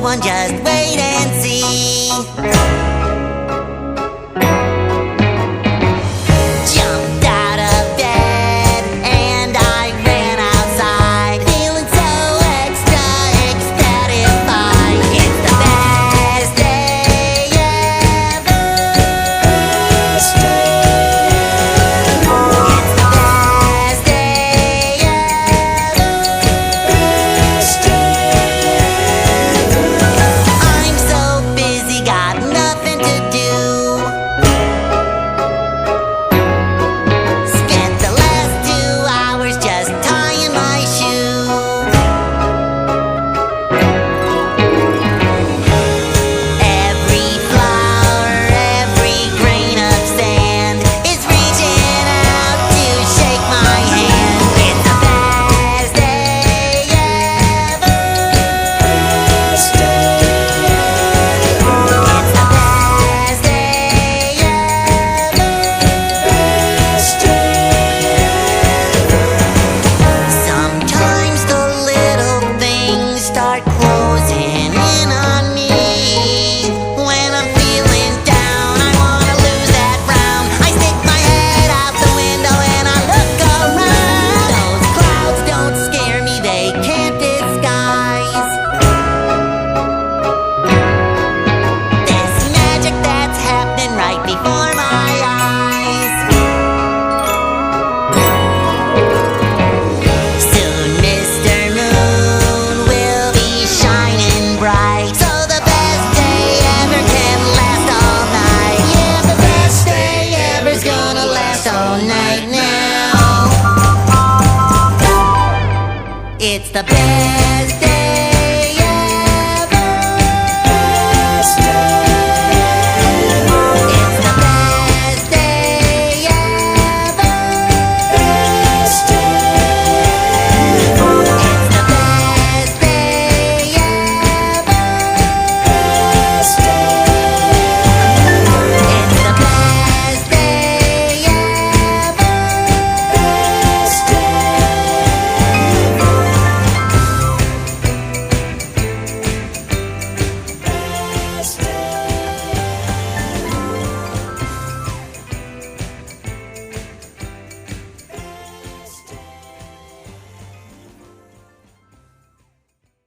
one, just wait and see. Jumped out of bed and I ran outside, feeling so extra ecstatified. It's the best day ever. It's the best day ever. I'm so busy, got nothing to do. Spent the last 2 hours just tying my shoe. Every flower, every grain of sand is reaching out to shake my hand. It's the best day ever. It's the best day ever. Sometimes the little things start closing in on me. When I'm feeling down, I wanna lose that round. I stick my head out the window and I look around. Those clouds don't scare me, they can't disguise this magic that's happening right before my eyes. Soon Mr. Moon will be shining bright, so the best day ever can last all night. Yeah, the best day ever's gonna last all night now. It's the best day